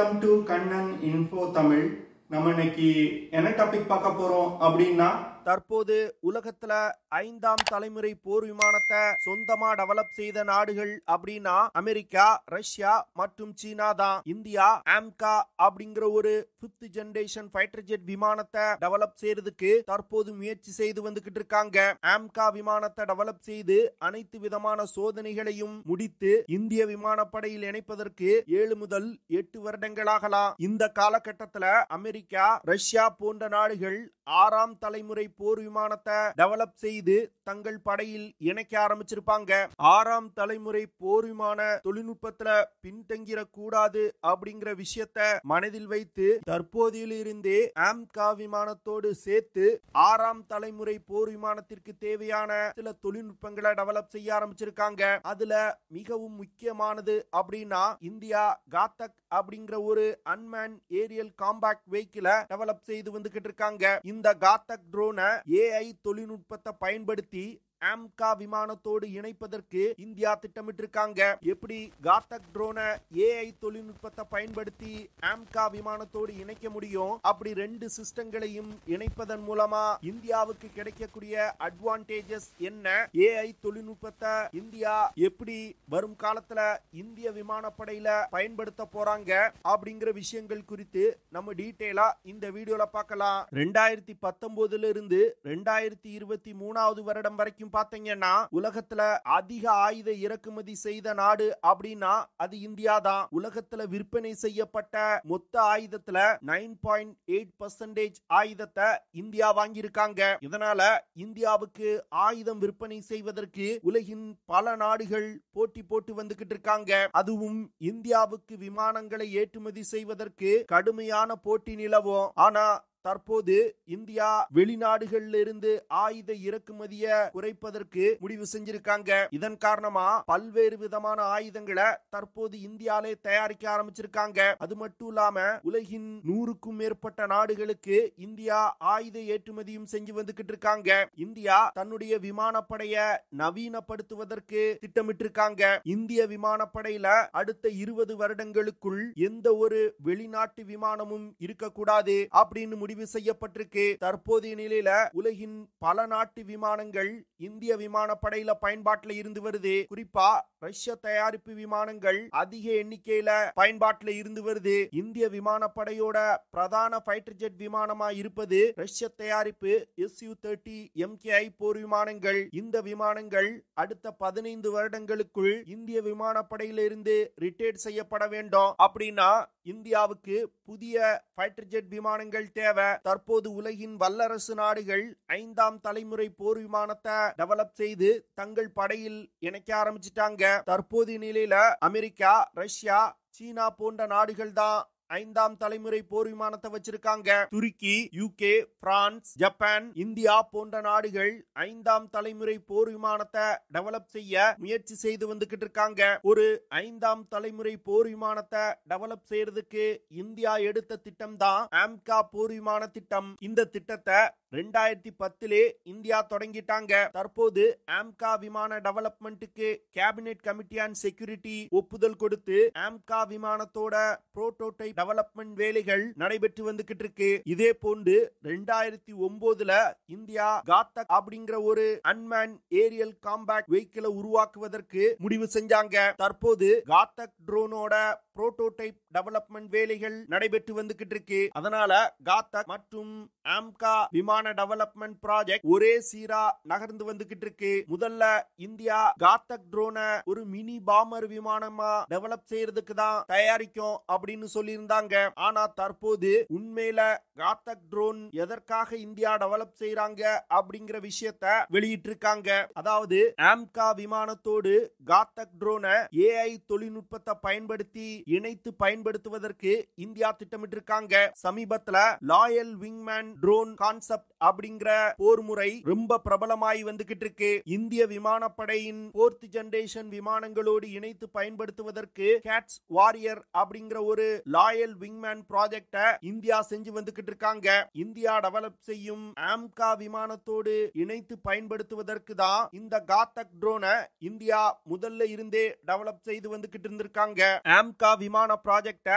Welcome to Kannan info Tamil. நம்ம இன்னைக்கு என்ன டாபிக் பார்க்க போறோம் அப்படின்னா, தற்போது உலகத்துல 5ஆம் தலைமுறை போர் விமானத்தை சொந்தமா டெவலப் செய்த நாடுகள் அப்படின்னா அமெரிக்கா, ரஷ்யா மற்றும் சீனா தான். இந்தியா ஆம்கா அப்படிங்கிற ஒரு 5th ஜெனரேஷன் ஃபைட்டர் ஜெட் விமானத்தை டெவலப் செய்யறதுக்கு தற்போது முயற்சி செய்து வந்துகிட்டு இருக்காங்க. ஆம்கா விமானத்தை டெவலப் செய்து அனைத்து விதமான சோதனைகளையும் முடித்து இந்திய விமானப்படையில் இணைப்பதற்கு 7 முதல் 8 வருடங்களாகலாம். இந்த காலகட்டத்துல அமெரிக்கா, ரஷ்யா போன்ற நாடுகள் 6ஆம் தலைமுறை போர் விமானத்தை டெவலப் செய்து தங்கள் படையில் இணைக்க ஆரம்பிச்சிருப்பாங்க. 6ஆம் தலைமுறை போர் விமான தொழில்நுட்பத்துல பின்தங்கிட கூடாது அப்படிங்கிற விஷயத்தை மனதில் வைத்து தற்போதிலிருந்தே ஆம்கா விமானத்தோடு சேர்த்து 6ஆம் தலைமுறை போர் விமானத்திற்கு தேவையான சில தொழில்நுட்பங்களை டெவலப் செய்ய ஆரம்பிச்சிருக்காங்க. அதுல மிகவும் முக்கியமானது அப்படின்னா இந்தியா காத்தக் அப்படிங்கிற ஒரு அன்மேன் ஏரியல் காம்பாக்ட் வெஹிக்கிளை டெவலப் செய்து வந்துகிட்டு இருக்காங்க. இந்த காத்தக் ட்ரோனை AI தொழில்நுட்பத்தை பயன்படுத்தி ஆம்கா விமானத்தோடு இணைப்பதற்கு இந்தியா திட்டமிட்டிருக்காங்க. எப்படி காத்தக் ட்ரோனை AI தொழில்நுட்பத்தை பயன்படுத்தி ஆம்கா விமானத்தோடு இணைக்க முடியும், அப்படி 2 சிஸ்டங்களையும் இணைப்பதன் மூலமா இந்தியாவுக்கு கிடைக்கக்கூடிய அட்வான்டேஜஸ் என்ன, AI தொழில்நுட்பத்தை இந்தியா எப்படி வரும் காலத்துல இந்திய விமானப்படையில பயன்படுத்த போறாங்க அப்படிங்கிற விஷயங்கள் குறித்து நம்ம டீடைலா இந்த வீடியோல பார்க்கலாம். 2019 இருந்து 2023 வருடம் வரைக்கும் பாத்தீங்கன்னா உலகத்துல அதிக ஆயுத இறக்குமதி செய்த நாடு அப்படின்னா அது இந்தியா தான். உலகத்துல விற்பனை செய்யப்பட்ட மொத்த ஆயுதத்துல 9.8% ஆயுதத்தை இந்தியா வாங்கியிருக்காங்க. இதனால இந்தியாவுக்கு ஆயுதம் விற்பனை செய்வதற்கு உலகின் பல நாடுகள் போட்டி போட்டு வந்துகிட்டு இருக்காங்க. அதுவும் இந்தியாவுக்கு விமானங்களை ஏற்றுமதி செய்வதற்கு கடுமையான போட்டி நிலவும். ஆனா தற்போது இந்தியா வெளிநாடுகளில் இருந்து ஆயுத இறக்குமதிய குறைப்பதற்கு முடிவு செஞ்சிருக்காங்க. இதன் காரணமா பல்வேறு விதமான ஆயுதங்களை தற்போது இந்தியாலே தயாரிக்க ஆரம்பிச்சிருக்காங்க. அது மட்டும் இல்லாம உலகின் 100க்கும் மேற்பட்ட நாடுகளுக்கு இந்தியா ஆயுத ஏற்றுமதியும் செஞ்சு வந்துகிட்டு இருக்காங்க. இந்தியா தன்னுடைய விமானப்படைய நவீனப்படுத்துவதற்கு திட்டமிட்டிருக்காங்க. இந்திய விமானப்படையில அடுத்த 20 வருடங்களுக்குள் எந்த ஒரு வெளிநாட்டு விமானமும் இருக்கக்கூடாது அப்படின்னு முடிவு செய்யப்பட்டிருக்கு. தற்போதைய நிலையில உலகின் பல நாட்டு விமானங்கள் இந்திய விமானப்படையில பயன்பாட்டில் இருந்து வருது. குறிப்பா ரஷ்ய தயாரிப்பு விமானங்கள் அதிக எண்ணிக்கையில பயன்பாட்டில் இருந்து வருது. இந்திய விமானப்படையோட பிரதான ஃபைட்டர் ஜெட் விமானமா இருப்பது ரஷ்ய தயாரிப்பு Su-30 MKI போர் விமானங்கள். இந்த விமானங்கள் அடுத்த 15 வருடங்களுக்குள் இந்திய விமானப்படையில இருந்து ரிட்டையர் செய்யப்பட வேண்டும். அப்படின்னா இந்தியாவுக்கு புதிய ஃபைட்டர் ஜெட் விமானங்கள் தேவை. தற்போது உலகின் வல்லரசு நாடுகள் 5ஆம் தலைமுறை போர் விமானத்தை டெவலப் செய்து தங்கள் படையில் இணைக்க ஆரம்பிச்சிட்டாங்க. தற்போதைய நிலையில அமெரிக்கா, ரஷ்யா, சீனா போன்ற நாடுகள் தான் 5ஆம் தலைமுறை போர் விமானத்தை வச்சிருக்காங்க. துருக்கி, UK, பிரான்ஸ், ஜப்பான், இந்தியா போன்ற நாடுகள் 5ஆம் தலைமுறை போர் விமானத்தை டெவலப் செய்ய முயற்சி செய்து வந்துகிட்டு இருக்காங்க. ஒரு 5ஆம் தலைமுறை போர் விமானத்தை டெவலப் செய்யறதுக்கு இந்தியா எடுத்த திட்டம் தான் ஆம்கா போர் விமான திட்டம். இந்த திட்டத்தை 2010 இந்தியா தொடங்கிட்டாங்க. தற்போது ஆம்கா விமான டெவலப்மெண்ட்டுக்கு கேபினெட் கமிட்டி அண்ட் செக்யூரிட்டி ஒப்புதல் கொடுத்து ஆம்கா விமானத்தோட புரோட்டோடைப் டெவலப்மெண்ட் வேலைகள் நடைபெற்று வந்துகிட்டு இருக்கு. இதே போன்று 2009 இந்தியா காத்தக் அப்படிங்கிற ஒரு அன்மேன் ஏரியல் காம்பாக்ட் வெஹிக்கிளை உருவாக்குவதற்கு முடிவு செஞ்சாங்க. தற்போது காத்தக் ட்ரோனோட புரோட்டோடைப் டெவலப்மெண்ட் வேலைகள் நடைபெற்று வந்துகிட்டு இருக்கு. அதனால காத்தக் மற்றும் ஆம்கா விமான டெவலப்மெண்ட் ப்ராஜெக்ட் ஒரே சீரா நகர்ந்து வந்துகிட்டு இருக்கு. முதல்ல இந்தியா காத்தக் ட்ரோனை ஒரு மினி பாமர் விமானமா டெவலப் செய்யறதுக்கு தான் தயாரிக்கும் அப்படின்னு சொல்லியிருந்தாங்க. ஆனா தற்போது உண்மையில காத்தக் ட்ரோன் எதற்காக இந்தியா டெவலப் செய்யறாங்க அப்படிங்கிற விஷயத்தை வெளியிட்டிருக்காங்க. அதாவது ஆம்கா விமானத்தோடு காத்தக் ட்ரோனை AI தொழில்நுட்பத்தை பயன்படுத்தி இணைத்து பயன்படுத்துவதற்கு இந்தியா திட்டமிட்டிருக்காங்க. சமீபத்துல லாயல் விங்மேன் ட்ரோன் கான்செப்ட் அப்படிங்கிற போர் முறை ரொம்ப பிரபலமாய் வந்துகிட்டு இருக்கு. இந்திய விமானப்படையின் 4th ஜெனரேஷன் விமானங்களோடு இணைத்து பயன்படுத்துவதற்கு கேட்ஸ் வாரியர் அப்படிங்கிற ஒரு லாயல் விங்மேன் ப்ராஜெக்ட இந்தியா செஞ்சு வந்துகிட்டு இருக்காங்க. இந்தியா டெவலப் செய்யும் ஆம்கா விமானத்தோடு இணைத்து பயன்படுத்துவதற்கு தான் இந்த காத்தக் ட்ரோனை இந்தியா முதல்ல இருந்தே டெவலப் செய்து வந்துகிட்டு இருந்திருக்காங்க. ஆம்கா விமான ப்ராஜெக்ட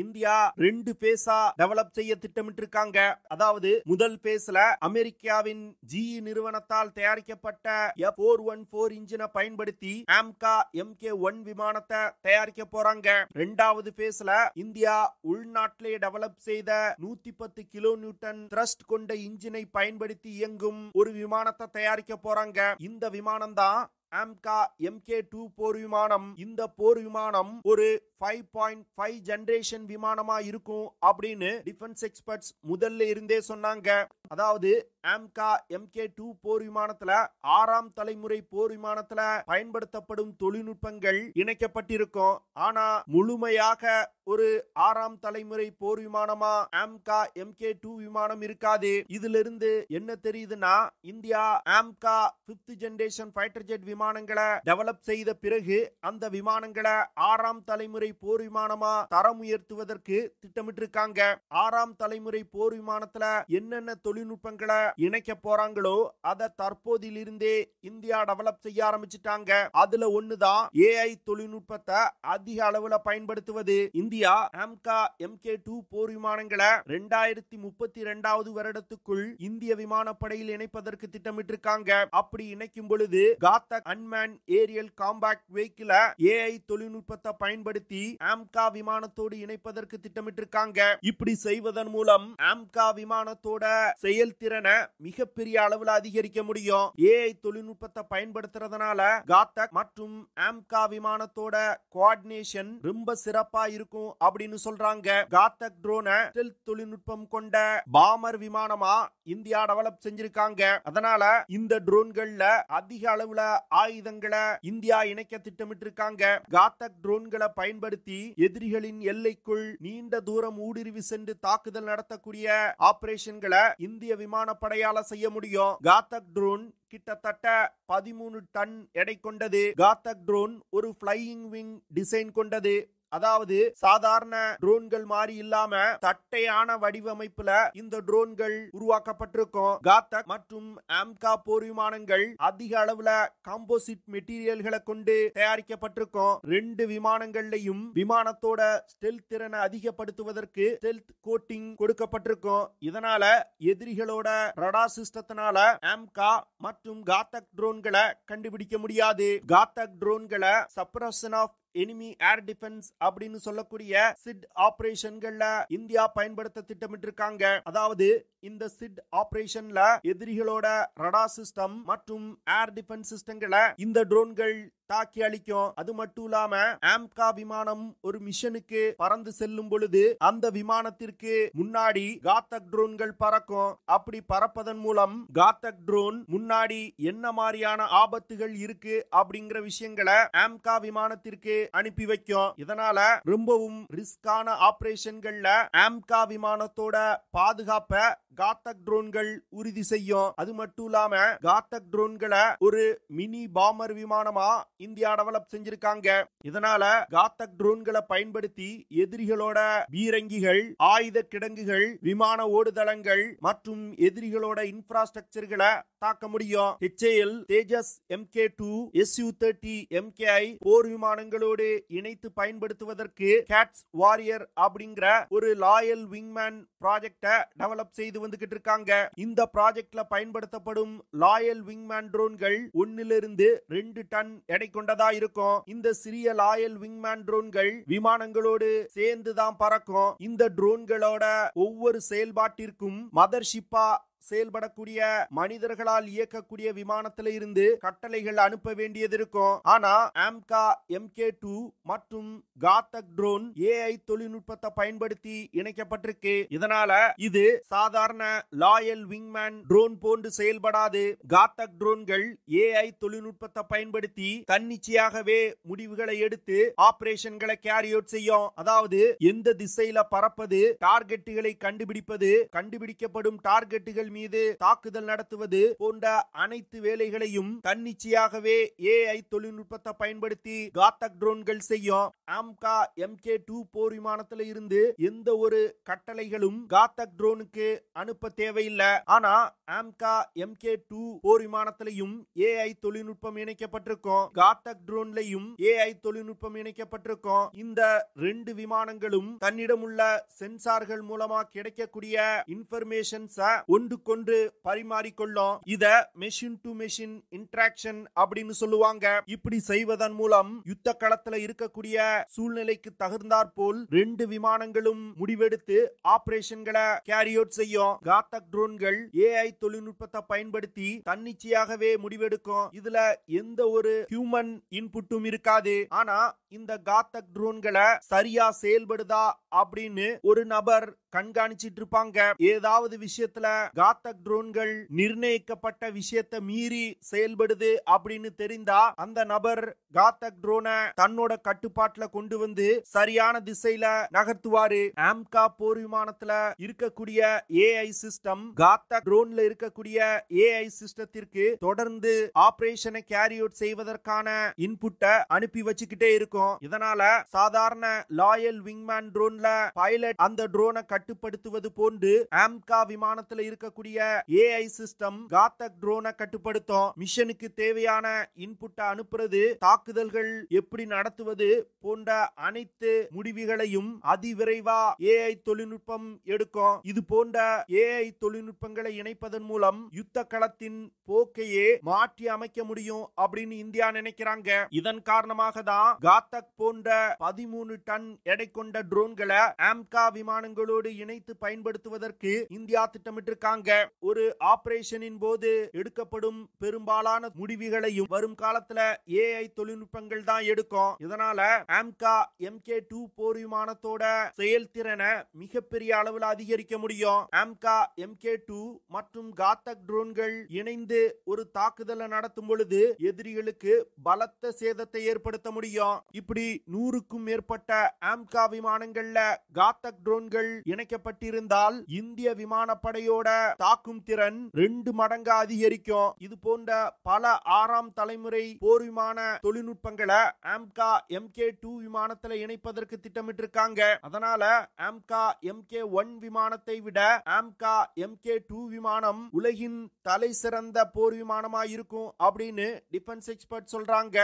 இந்தியா 2 பேஸா டெவலப் செய்ய திட்டமிட்டிருக்காங்க. அதாவது முதல் பேஸ்ல அமெரிக்காவின் GE நிறுவனத்தால் தயாரிக்கப்பட்ட F414 இன்ஜினை பயன்படுத்தி AMCA Mk1 விமானத்தை தயாரிக்க போறாங்க. இரண்டாவது பேஸ்ல இந்தியா உள்நாட்டிலே டெவலப் செய்த 110 கிலோ நியூட்டன் த்ரஸ்ட் கொண்ட இன்ஜினை பயன்படுத்தி இயங்கும் ஒரு விமானத்தை தயாரிக்க போறாங்க. இந்த விமானம் தான் AMCA Mk2 போர் விமானம். இந்த போர் விமானம் ஒரு 5.5 ஜெனரேஷன் விமானமா இருக்கும் அப்படின்னு டிஃபென்ஸ் எக்ஸ்பர்ட்ஸ் முதல்ல இருந்தே சொன்னாங்க. அதாவது AMCA Mk2 போர் விமானத்துல 6ஆம் தலைமுறை போர் விமானத்துல பயன்படுத்தப்படும் தொழில்நுட்பங்கள் இணைக்கப்பட்டிருக்கும். ஆனா முழுமையாக ஒரு 6ஆம் தலைமுறை போர் விமானமா AMCA Mk2 விமானம் இருக்காது. இதுல இருந்து என்ன தெரியுதுன்னா, India AMCA 5th generation fighter jet விமானங்களை டெவலப் செய்த பிறகு அந்த விமானங்களை 6ஆம் தலைமுறை போர் விமானமா தரம் உயர்த்துவதற்கு திட்டமிட்டிருக்காங்க. 6ஆம் தலைமுறை போர் விமானத்துல என்னென்ன தொழில்நுட்பங்களை இணைக்க போறாங்களோ அதை தற்போதிலிருந்தே இந்தியா டெவலப் செய்ய ஆரம்பிச்சிட்டாங்க. அதுல ஒண்ணுதான் AI தொழில்நுட்பத்தை அதிக அளவுல பயன்படுத்துவது. இந்தியா AMCA Mk2 போர் விமானங்களை 2032 வருடத்துக்குள் இந்திய விமானப்படையில் இணைப்பதற்கு திட்டமிட்டிருக்காங்க. அப்படி இணைக்கும் பொழுது காத்தக் அன்மேன் ஏரியல் காம்பாக்ட் வெஹிக்கிள AI தொழில்நுட்பத்தை பயன்படுத்தி AMCA விமானத்தோடு இணைப்பதற்கு திட்டமிட்டிருக்காங்க. இப்படி செய்வதன் மூலம் AMCA விமானத்தோட செயல்திறனை மிகப்பெரிய அளவுல அதிகரிக்க முடியும். AI தொழில்நுட்பத்தை பயன்படுத்துறதுனால காத்தக் மற்றும் AMCA விமானத்தோட கோஆர்டினேஷன் ரொம்ப சிறப்பா இருக்கும் அப்படின்னு சொல்றாங்க. காத்தக் ட்ரோனை ஸ்டெல்த் தொழில்நுட்பம் கொண்ட பாமர் விமானமா இந்தியா டெவலப் செஞ்சிருக்காங்க. அதனால இந்த ட்ரோன்கள்ல அதிக அளவுல ஆயுதங்களை இந்தியா இணைக்க திட்டமிட்டிருக்காங்க. காத்தக் ட்ரோன்களை பயன்படுத்தி எதிரிகளின் எல்லைக்குள் நீண்ட தூரம் ஊடுருவி சென்று தாக்குதல் நடத்தக்கூடிய ஆபரேஷன்களை இந்திய விமானப்படையால செய்ய முடியும். காத்தக் ட்ரோன் கிட்டத்தட்ட 13 டன் எடை கொண்டது. காத்தக் ட்ரோன் ஒரு ஃப்ளையிங் விங் டிசைன் கொண்டது. அதாவது சாதாரண ட்ரோன்கள் மாதிரி இல்லாம தட்டையான வடிவமைப்புல இந்த ட்ரோன்கள் உருவாக்கப்பட்டிருக்கும். காத்தக் மற்றும் AMCA போர் விமானங்கள் அதிக அளவுல காம்போசிட் மெட்டீரியல்களை கொண்டு தயாரிக்கப்பட்டிருக்கும். 2 விமானங்கள்லயும் விமானத்தோட ஸ்டெல்த் திறனை அதிகப்படுத்துவதற்கு ஸ்டெல்த் கோட்டிங் கொடுக்கப்பட்டிருக்கும். இதனால எதிரிகளோட ரடார் சிஸ்டத்தினால AMCA மற்றும் காத்தக் ட்ரோன்களை கண்டுபிடிக்க முடியாது. காத்தக் ட்ரோன்களை suppression of enemy air defence அப்படின்னு சொல்லக்கூடிய சிட் ஆபரேஷன்கள்ல இந்தியா பயன்படுத்த திட்டமிட்டிருக்காங்க. அதாவது இந்த சிட் ஆபரேஷன்ல எதிரிகளோட ரடார் சிஸ்டம் மற்றும் ஏர் டிஃபென்ஸ் சிஸ்டங்களை இந்த ட்ரோன்கள் தாக்கி அளிக்கும். அது மட்டும் இல்லாம AMCA விமானம் ஒரு மிஷனுக்கு பறந்து செல்லும் பொழுது அந்த விமானத்திற்கு முன்னாடி காத்தக் ட்ரோன்கள் பறக்கும். அப்படி பறப்பதன் மூலம் காத்தக் ட்ரோன் முன்னாடி என்ன மாதிரியான ஆபத்துகள் இருக்கு அப்படிங்கிற விஷயங்களை AMCA விமானத்திற்கு அனுப்பி வைக்கும். இதனால ரொம்பவும் ரிஸ்கான ஆபரேஷன்கள்ல AMCA விமானத்தோட பாதுகாப்பை காத்தக் ட்ரோன்கள் உறுதி செய்யும். அது மட்டும் இல்லாம காத்தக் ட்ரோன்களை ஒரு மினி பாமர் விமானமா இந்தியா டெவலப் செஞ்சிருக்காங்க. இதனால காத்தக் ட்ரோன்களை பயன்படுத்தி எதிரிகளோட பீரங்கிகள், ஆயுத கிடங்குகள், விமான ஓடுதளங்கள் மற்றும் எதிரிகளோட இன்ஃப்ராஸ்ட்ரக்சர்களை தாக்க முடியும். HAL தேஜஸ் Mk2 Su-30 MKI போர் விமானங்களோடு இணைத்து பயன்படுத்துவதற்கு கேட்ஸ் வாரியர் அப்படிங்கிற ஒரு லாயல் விங்மேன் ப்ராஜெக்டை டெவலப் செய்து வந்துகிட்டு இருக்காங்க. இந்த ப்ராஜெக்ட்ல பயன்படுத்தப்படும் லாயல் விங்மேன் ட்ரோன்கள் 1 to 2 டன் எடை கொண்டதா இருக்கும். இந்த சிறிய லாயல் விங்மேன் ட்ரோன்கள் விமானங்களோடு சேர்ந்துதான் பறக்கும். இந்த ட்ரோன்களோட ஒவ்வொரு செயல்பாட்டிற்கும் மதர்ஷிப்பா செயல்படக்கூடிய மனிதர்களால் இயக்கக்கூடிய விமானத்தில இருந்து கட்டளைகள் அனுப்ப வேண்டியது இருக்கும். ஆனா AMCA Mk2 மற்றும் காத்தக் ட்ரோன் AI தொழில்நுட்பத்தை பயன்படுத்தி இணைக்கப்பட்டிருக்கு. இதனால இது சாதாரண லாயல் விங்மேன் ட்ரோன் போன்று செயல்படாது. காத்தக் ட்ரோன்கள் AI தொழில்நுட்பத்தை பயன்படுத்தி தன்னிச்சையாகவே முடிவுகளை எடுத்து ஆபரேஷன்களை கேரி அவுட் செய்யும். அதாவது எந்த திசையில பறப்பது, டார்கெட்டுகளை கண்டுபிடிப்பது, கண்டுபிடிக்கப்படும் டார்கெட்டுகள் மீது தாக்குதல் நடத்துவது போன்ற அனைத்து வேலைகளையும் தன்னிச்சையாகவே AI தொழில்நுட்பத்தை பயன்படுத்தி காத்தக் ட்ரோன்கள் செய்யும். ஆம்கா MK2 போர் விமானத்துல இருந்து எந்த ஒரு கட்டளைகளும் காத்தக் ட்ரோனுக்கு அனுப்ப தேவையில்லை. ஆனா ஆம்கா MK2 போர் விமானத்திலையும் AI தொழில்நுட்பம் இணைக்கப்பட்டிருக்கும். காத்தக் ட்ரோன்லையும் AI தொழில்நுட்பம் இணைக்கப்பட்டிருக்கும். இந்த 2 விமானங்களும் தன்னிடம் உள்ள சென்சார்கள் மூலமா கிடைக்கக்கூடிய இன்ஃபர்மேஷன்ஸ் ஒன்றுக்கொன்று பரிமாறிக்கொள்ளும். இத மெஷின் டு மெஷின் இன்டராக்ஷன் அப்படின்னு சொல்லுவாங்க. இப்படி செய்வதன் மூலம் யுத்த களத்துல இருக்கக்கூடிய சூழ்நிலைக்கு தகுந்தாற்போல் 2 விமானங்களும் முடிவெடுத்து ஆபரேஷன்களை கேரி அவுட் செய்யும். காத்தக் ட்ரோன்கள் AI தொழில்நுட்பத்தை பயன்படுத்தி தன்னிச்சையாகவே முடிவெடுக்கும். இதுல எந்த ஒரு ஹியூமன் இன்புட்டும் இருக்காது. ஆனா இந்த காத்தக் ட்ரோன்களை சரியா செயல்படுதா அப்படின்னு ஒரு நபர் கண்காணிச்சிட்டு இருப்பாங்க. ஏதாவது விஷயத்துல காத்தக் ட்ரோன்கள் நிர்ணயிக்கப்பட்ட விஷயத்தை மீறி செயல்படுது அப்படின்னு தெரிந்தா அந்த நபர் காத்தக் ட்ரோனை தன்னோட கட்டுப்பாட்டுல கொண்டு வந்து சரியான திசையில நகர்த்துவாரு. ஆம்கா போர் விமானத்துல இருக்கக்கூடிய AI சிஸ்டம் காத்தக் ட்ரோன்ல இருக்கக்கூடிய AI சிஸ்டத்திற்கு தொடர்ந்து ஆபரேஷனை கேரி அவுட் செய்வதற்கான இன்புட்டை அனுப்பி வச்சுக்கிட்டே இருக்கும். இதனால சாதாரண லாயல் விங்மேன் ட்ரோன்ல பைலட் அந்த ட்ரோனை கட்டுப்படுத்துவது போன்று ஆம்கா விமானத்துல இருக்கக்கூடிய AI சிஸ்டம் காத்தக் ட்ரோனை கட்டுப்படுத்தும். மிஷனுக்கு தேவையான இன்புட்டை அனுப்புறது, தாக்குதல்கள் எப்படி நடத்துவது போன்ற அனைத்து முடிவுகளையும் அதிவிரைவா AI தொழில்நுட்பம் எடுக்கும். இது போன்ற AI தொழில்நுட்பங்களை இணைப்பதன் மூலம் யுத்த களத்தின் போக்கையே மாற்றி அமைக்க முடியும் அப்படின்னு இந்தியா நினைக்கிறாங்க. இதன் காரணமாக தான் காத்தக் போன்ற 13 டன் எடை கொண்ட ட்ரோன்களை ஆம்கா விமானங்களோடு இணைத்து பயன்படுத்துவதற்கு இந்தியா திட்டமிட்டிருக்காங்க. ஒரு ஆபரேஷனின் போது எடுக்கப்படும் பெரும்பாலான முடிவுகளையும் வரும் காலத்துல AI தொழில்நுட்பங்கள் தான் எடுக்கும். இதனால ஆம்கா MK2 போர் விமானத்தோட செயல்திறனை மிகப்பெரிய அளவில் அதிகரிக்க முடியும். ஆம்கா MK2 மற்றும் காத்தக் ட்ரோன்கள் இணைந்து ஒரு தாக்குதலை நடத்தும் பொழுது எதிரிகளுக்கு பலத்த சேதத்தை ஏற்படுத்த முடியும். இப்படி 100க்கும் மேற்பட்ட ஆம்கா விமானங்கள்ல காத்தக் ட்ரோன்கள் இணைக்கப்பட்டிருந்தால் இந்திய விமானப்படையோட தாக்கும் திறன் 2 மடங்கு அதிகரிக்கும். இது போன்ற பல 6ஆம் தலைமுறை போர் விமான தொழில்நுட்பங்களை ஆம்கா MK2 விமானத்துல இணைப்பதற்கு திட்டமிட்டிருக்காங்க. அதனால ஆம்கா MK1 விமானத்தை விட ஆம்கா MK2 விமானம் உலகின் தலை சிறந்த போர் விமானமா இருக்கும் அப்படின்னு டிஃபென்ஸ் எக்ஸ்பர்ட் சொல்றாங்க.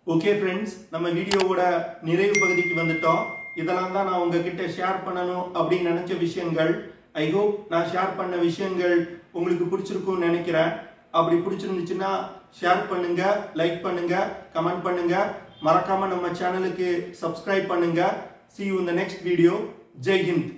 ஓகே ஃப்ரெண்ட்ஸ், நம்ம வீடியோவோட நிறைவு பகுதிக்கு வந்துட்டோம். இதெல்லாம் தான் நான் உங்ககிட்ட ஷேர் பண்ணணும் அப்படின்னு நினைச்ச விஷயங்கள். ஐ ஹோப் நான் ஷேர் பண்ண விஷயங்கள் உங்களுக்கு பிடிச்சிருக்கும்னு நினைக்கிறேன். அப்படி பிடிச்சிருந்துச்சுன்னா ஷேர் பண்ணுங்க, லைக் பண்ணுங்க, கமெண்ட் பண்ணுங்க. மறக்காம நம்ம சேனலுக்கு சப்ஸ்கிரைப் பண்ணுங்க. See you in the next video. Jai Hind.